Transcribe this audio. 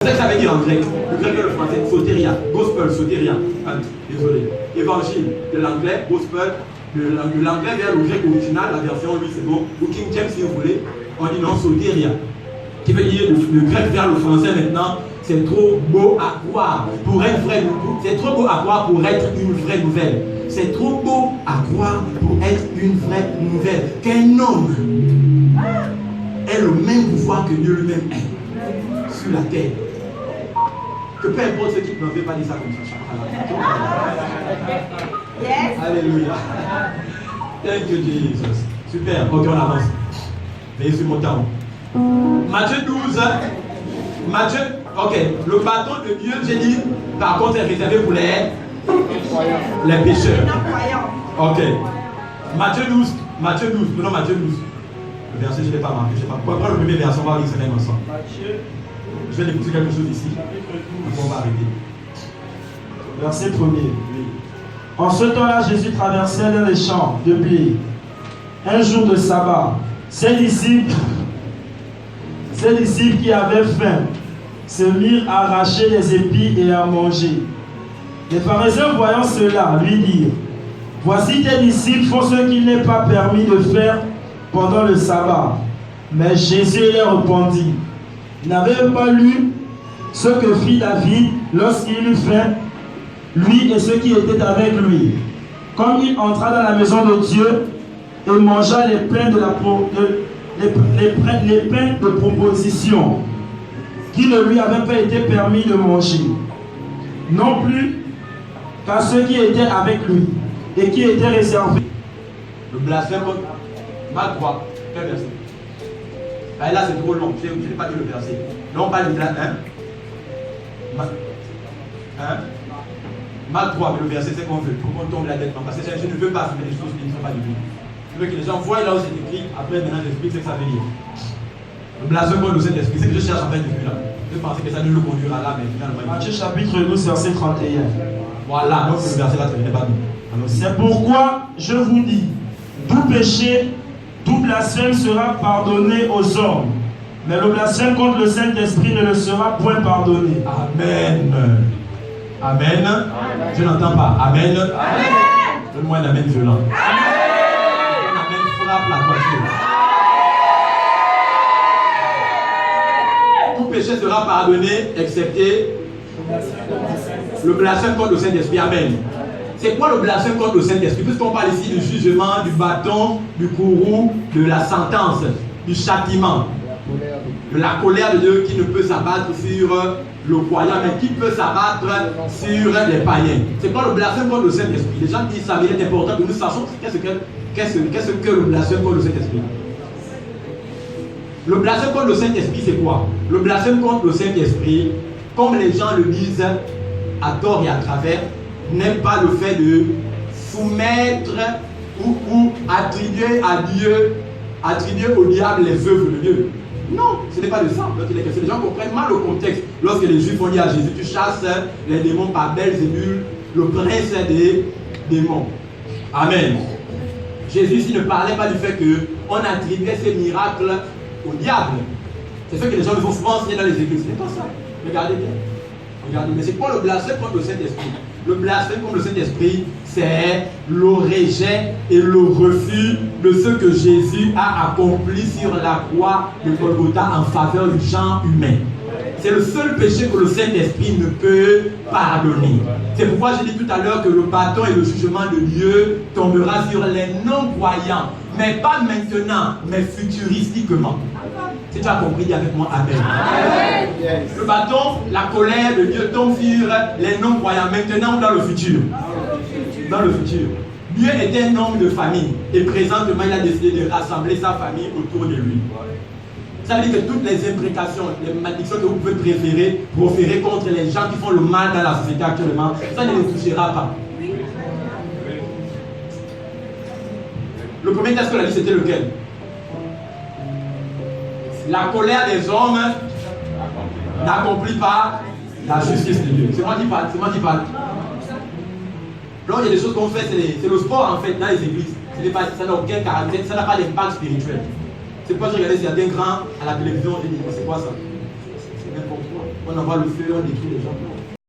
C'est ça que ça veut dire en grec. Le grec et le français, soteria, gospel, soteria. Désolé. Évangile, de l'anglais, gospel, de l'anglais vers le grec original, la version, lui, c'est bon. Ou King James, si vous voulez, on dit non, soteria. Qui veut dire le grec vers le français maintenant, c'est trop beau à croire pour être vrai. C'est trop beau à croire pour être une vraie nouvelle. C'est trop beau à croire pour être une vraie nouvelle. Qu'un homme ait le même pouvoir que Dieu lui-même est sur la terre. Que peu importe ce qui ne veut pas dire ça comme ça. Yes. Alléluia. Thank you, Jesus. Super. Ok, on avance. Veillez sur mon temps. Matthieu 12. Matthieu. Ok. Le bâton de Dieu, j'ai dit, par contre, est réservé pour les pécheurs. Ok. Matthieu 12. Matthieu 12. Non, Matthieu 12. Le verset, je ne l'ai pas marqué. Je ne sais pas pourquoi. Prends le premier verset, on va lire ça même ensemble. Je vais écouter quelque chose ici. On va arrêter. Verset 1er. En ce temps-là, Jésus traversait dans les champs de blé. Un jour de sabbat, ses disciples qui avaient faim se mirent à arracher les épis et à manger. Les pharisiens, voyant cela, lui dirent: voici tes disciples font ce qu'il n'est pas permis de faire pendant le sabbat. Mais Jésus leur répondit: n'avez-vous pas lu ce que fit David lorsqu'il eut faim, lui et ceux qui étaient avec lui, comme il entra dans la maison de Dieu et mangea les pains de proposition qui ne lui avaient pas été permis de manger, non plus qu'à ceux qui étaient avec lui et qui étaient réservés. Le blasphème, Marc 3, quel verset? Ah, là c'est trop long, je n'ai pas dit le verset. Là on parle du blasphème. Marc 3, mais le verset c'est qu'on veut, pour qu'on tombe la tête. Parce que je ne veux pas faire des choses qui ne sont pas du tout. Je veux que les gens voient là où c'est écrit, après maintenant j'explique ce que ça veut dire. Le blasphème contre le Saint-Esprit, c'est que je cherche en fait depuis là. Je pensais que ça ne le conduira là, mais finalement. Matthieu chapitre 12, verset 31. Voilà, donc le verset là, ça ne venait pas nous. C'est pourquoi je vous dis, tout péché, tout blasphème sera pardonné aux hommes, mais le blasphème contre le Saint-Esprit ne le sera point pardonné. Amen. Amen. Je n'entends pas. Amen. Donne-moi un amen violent. Un amen frappe la voiture. Tout péché sera pardonné, excepté le blasphème contre le Saint-Esprit. Amen. C'est quoi le blasphème contre le Saint-Esprit? Puisqu'on parle ici du jugement, du bâton, du courroux, de la sentence, du châtiment, de la colère de Dieu qui ne peut s'abattre sur le croyant, mais qui peut s'abattre sur les païens. C'est quoi le blasphème contre le Saint-Esprit? Les gens disent ça, mais il est important que nous sachions qu'est-ce que le blasphème contre le Saint-Esprit. Le blasphème contre le Saint-Esprit, c'est quoi? Le blasphème contre le Saint-Esprit, comme les gens le disent à tort et à travers, n'est pas le fait de soumettre ou attribuer à Dieu, attribuer au diable les œuvres de Dieu. Non, ce n'est pas de ça. Les gens comprennent mal le contexte. Lorsque les Juifs ont dit à Jésus: tu chasses les démons par Belzébul, le prince des démons. Amen. Jésus ici ne parlait pas du fait qu'on attribuait ces miracles au diable. C'est ce que les gens vont souvent enseigner dans les églises. Ce n'est pas ça. Regardez bien. Regardez. Mais c'est quoi le blasphème contre le Saint-Esprit? Le blasphème contre le Saint-Esprit, c'est le rejet et le refus de ce que Jésus a accompli sur la croix de Golgotha en faveur du genre humain. C'est le seul péché que le Saint-Esprit ne peut pardonner. C'est pourquoi j'ai dit tout à l'heure que le bâton et le jugement de Dieu tombera sur les non-croyants. Mais pas maintenant, mais futuristiquement. Si tu as compris, dis avec moi Amen. Amen. Le bâton, la colère de Dieu tombe sur les non-croyants maintenant ou dans le futur? Dans le futur. Dieu était un homme de famille et présentement il a décidé de rassembler sa famille autour de lui. Ça veut dire que toutes les imprécations, les malédictions que vous pouvez proférer contre les gens qui font le mal dans la société actuellement, ça ne les touchera pas. Le premier texte qu'on a dit, c'était lequel? La colère des hommes n'accomplit pas la justice de Dieu. C'est moi qui parle, c'est moi qui parle. Donc il y a des choses qu'on fait, c'est le sport en fait dans les églises. Ça n'a aucun caractère, ça n'a pas d'impact spirituel. C'est pourquoi j'ai regardé certains grands à la télévision, j'ai dit, c'est quoi ça? C'est n'importe quoi. On envoie le feu et on détruit les gens.